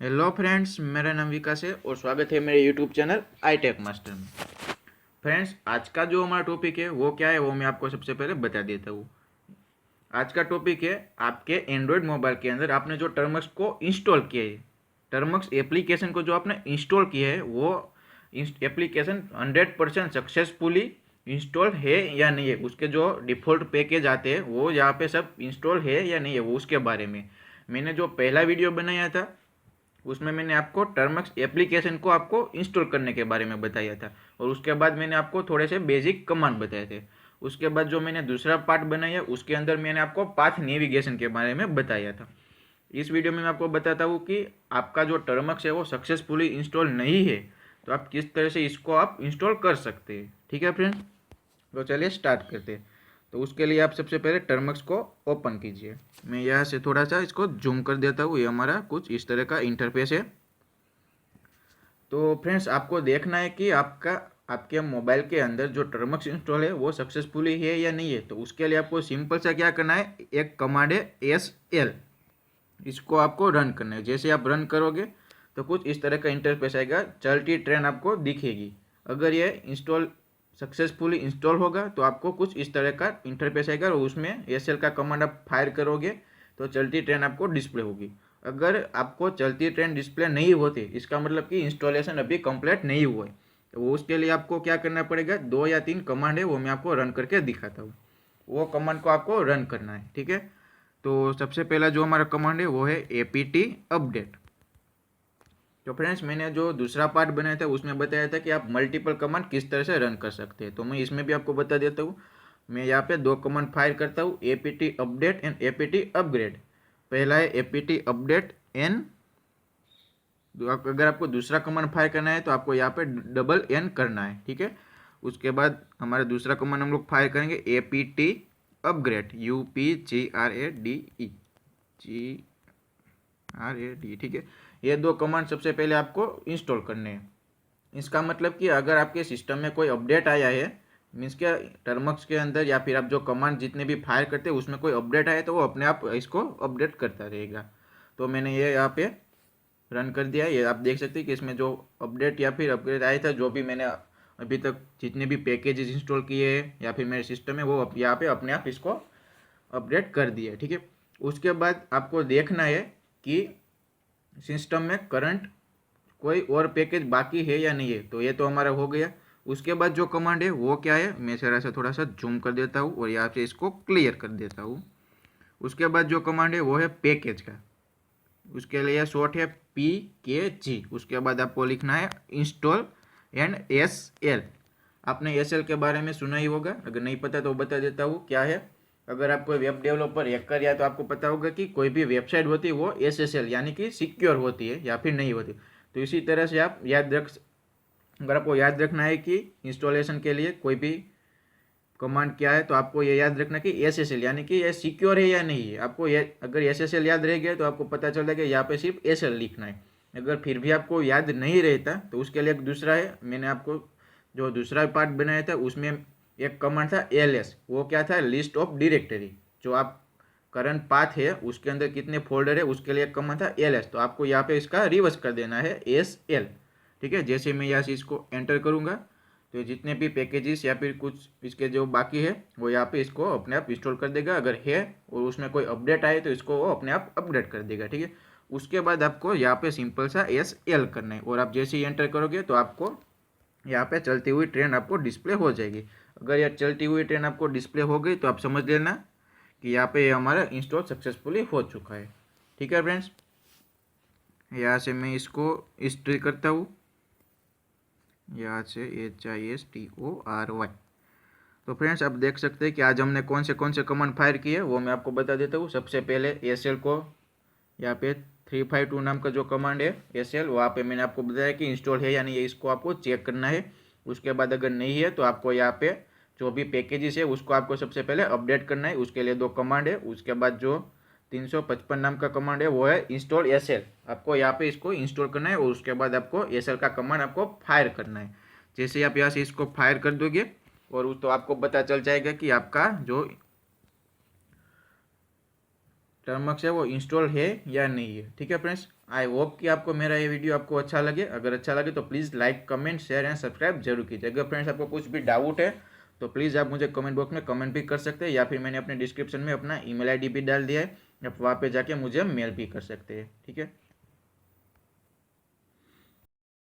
Hello friends, मेरा नाम विकास है और स्वागत है मेरे YouTube channel I Tech Master में। फ्रेंड्स, आज का जो हमारा टॉपिक है वो क्या है वो मैं आपको सबसे पहले बता देता हूँ। आज का टॉपिक है आपके एंड्रॉयड मोबाइल के अंदर आपने जो टर्मक्स को इंस्टॉल किया है, टर्मक्स एप्लीकेशन को जो आपने इंस्टॉल किया है वो एप्लीकेशन 100% सक्सेसफुली इंस्टॉल है या नहीं है, उसके जो डिफ़ॉल्ट पैकेज आते हैं वो यहाँ पे सब इंस्टॉल है या नहीं है, वो उसके बारे में मैंने जो पहला वीडियो बनाया था उसमें मैंने आपको टर्मक्स एप्लीकेशन को आपको इंस्टॉल करने के बारे में बताया था और उसके बाद मैंने आपको थोड़े से बेसिक कमांड बताए थे। उसके बाद जो मैंने दूसरा पार्ट बनाया उसके अंदर मैंने आपको पाथ नेविगेशन के बारे में बताया था। इस वीडियो में मैं आपको बताता हूँ कि आपका जो टर्मक्स है वो सक्सेसफुली इंस्टॉल नहीं है तो आप किस तरह से इसको आप इंस्टॉल कर सकते हैं। ठीक है फ्रेंड्स, तो चलिए स्टार्ट करते हैं। तो उसके लिए आप सबसे पहले टर्मक्स को ओपन कीजिए। मैं यहाँ से थोड़ा सा इसको जूम कर देता हूँ। ये हमारा कुछ इस तरह का इंटरफेस है। तो फ्रेंड्स, आपको देखना है कि आपके मोबाइल के अंदर जो टर्मक्स इंस्टॉल है वो सक्सेसफुली है या नहीं है। तो उसके लिए आपको सिंपल सा क्या करना है, एक कमांड है SL, इसको आपको रन करना है। जैसे आप रन करोगे तो कुछ इस तरह का इंटरफेस आएगा, चलती ट्रेन आपको दिखेगी। अगर ये इंस्टॉल सक्सेसफुली इंस्टॉल होगा तो आपको कुछ इस तरह का इंटरफेस आएगा और उसमें SL का कमांड आप फायर करोगे तो चलती ट्रेन आपको डिस्प्ले होगी। अगर आपको चलती ट्रेन डिस्प्ले नहीं होती इसका मतलब कि इंस्टॉलेशन अभी कंप्लीट नहीं हुआ है। तो वो उसके लिए आपको क्या करना पड़ेगा, 2 या 3 कमांड है वो मैं आपको रन करके दिखाता हूँ। वो कमांड को आपको रन करना है। ठीक है, तो सबसे पहला जो हमारा कमांड है वो है APT अपडेट। तो फ्रेंड्स, मैंने जो दूसरा पार्ट बनाया था उसमें बताया था कि आप मल्टीपल कमांड किस तरह से रन कर सकते हैं, तो मैं इसमें भी आपको बता देता हूँ। मैं यहाँ पे 2 कमांड फायर करता हूँ, APT update and APT upgrade. पहला है APT अपडेट एन, अगर आपको दूसरा कमांड फायर करना है तो आपको यहाँ पे डबल N करना है। ठीक है, उसके बाद हमारा दूसरा कमांड हम लोग फायर करेंगे APT अपग्रेड, UPGRAD। ठीक है, ये 2 कमांड सबसे पहले आपको इंस्टॉल करने हैं। इसका मतलब कि अगर आपके सिस्टम में कोई अपडेट आया है, मीन्स के टर्मक्स के अंदर या फिर आप जो कमांड जितने भी फायर करते हैं उसमें कोई अपडेट आया तो वो अपने आप इसको अपडेट करता रहेगा। तो मैंने ये यहाँ पे रन कर दिया है। ये आप देख सकते हैं कि इसमें जो अपडेट या फिर अपग्रेड आया था, जो भी मैंने अभी तक जितने भी पैकेजेस इंस्टॉल किए हैं या फिर मेरे सिस्टम में, वो यहाँ पे अपने आप इसको अपडेट कर दिया है। ठीक है, उसके बाद आपको देखना है कि सिस्टम में करंट कोई और पैकेज बाकी है या नहीं है। तो ये तो हमारा हो गया। उसके बाद जो कमांड है वो क्या है, मैं जरा सा थोड़ा सा जूम कर देता हूँ और यहाँ से इसको क्लियर कर देता हूँ। उसके बाद जो कमांड है वो है पैकेज का, उसके लिए शॉर्ट है PKG। उसके बाद आपको लिखना है इंस्टॉल एंड SL। आपने SL के बारे में सुना ही होगा, अगर नहीं पता तो बता देता हूँ क्या है। अगर आप कोई वेब डेवलपर हैकर या तो आपको पता होगा कि कोई भी वेबसाइट होती है वो SSL यानी कि सिक्योर होती है या फिर नहीं होती। तो इसी तरह से आप अगर आपको याद रखना है कि इंस्टॉलेशन के लिए कोई भी कमांड क्या है तो आपको ये याद रखना कि SSL यानी कि ये सिक्योर है या नहीं है। आपको ये अगर SSL याद रह गया तो आपको पता चल जाएगा यहाँ पे सिर्फ SL लिखना है। अगर फिर भी आपको याद नहीं रहता तो उसके लिए एक दूसरा है, मैंने आपको जो दूसरा पार्ट बनाया था उसमें एक कमांड था LS। वो क्या था, लिस्ट ऑफ डायरेक्टरी। जो आप करंट पाथ है उसके अंदर कितने फोल्डर है उसके लिए एक कमांड था LS। तो आपको यहाँ पे इसका रिवर्स कर देना है SL। ठीक है, जैसे मैं यहाँ से इसको एंटर करूँगा तो जितने भी पैकेजेस या फिर कुछ इसके जो बाकी है वो यहाँ पे इसको अपने आप इंस्टॉल कर देगा। अगर है और उसमें कोई अपडेट आए तो इसको वो अपने आप अपडेट कर देगा। ठीक है, उसके बाद आपको यहाँ पे सिंपल सा SL करना है और आप जैसे ही एंटर करोगे तो आपको यहाँ पे चलती हुई ट्रेन आपको डिस्प्ले हो जाएगी। अगर यह चलती हुई ट्रेन आपको डिस्प्ले हो गई तो आप समझ लेना कि यहाँ पे हमारा इंस्टॉल सक्सेसफुली हो चुका है। ठीक है फ्रेंड्स, यहाँ से मैं इसको हिस्ट्री करता हूँ, यहाँ से HISTORY। तो फ्रेंड्स, आप देख सकते हैं कि आज हमने कौन से कमांड फायर किए वो मैं आपको बता देता हूँ। सबसे पहले SL को यहाँ पे 352 नाम का जो कमांड है SL, वहाँ पे मैंने आपको बताया कि इंस्टॉल है यानी ये इसको आपको चेक करना है। उसके बाद अगर नहीं है तो आपको यहाँ पे जो भी पैकेजेस है उसको आपको सबसे पहले अपडेट करना है। उसके लिए 2 कमांड है। उसके बाद जो 355 नाम का कमांड है वो है इंस्टॉल SL। आपको यहाँ पे इसको इंस्टॉल करना है और उसके बाद आपको SL का कमांड आपको फायर करना है। जैसे आप यहाँ से इसको फायर कर दोगे और तो आपको पता चल जाएगा कि आपका जो टर्मक्स है वो इंस्टॉल है या नहीं है। ठीक है फ्रेंड्स, आई होप कि आपको मेरा ये वीडियो आपको अच्छा लगे। अगर अच्छा लगे तो please like, comment, share and subscribe जरूर कीजिए। अगर फ्रेंड्स आपको कुछ भी डाउट है तो प्लीज़ आप मुझे कमेंट बॉक्स में कमेंट भी कर सकते हैं, या फिर मैंने अपने डिस्क्रिप्शन में अपना ईमेल आईडी भी डाल दिया है, आप वहाँ पे जाके मुझे मेल भी कर सकते हैं। ठीक है।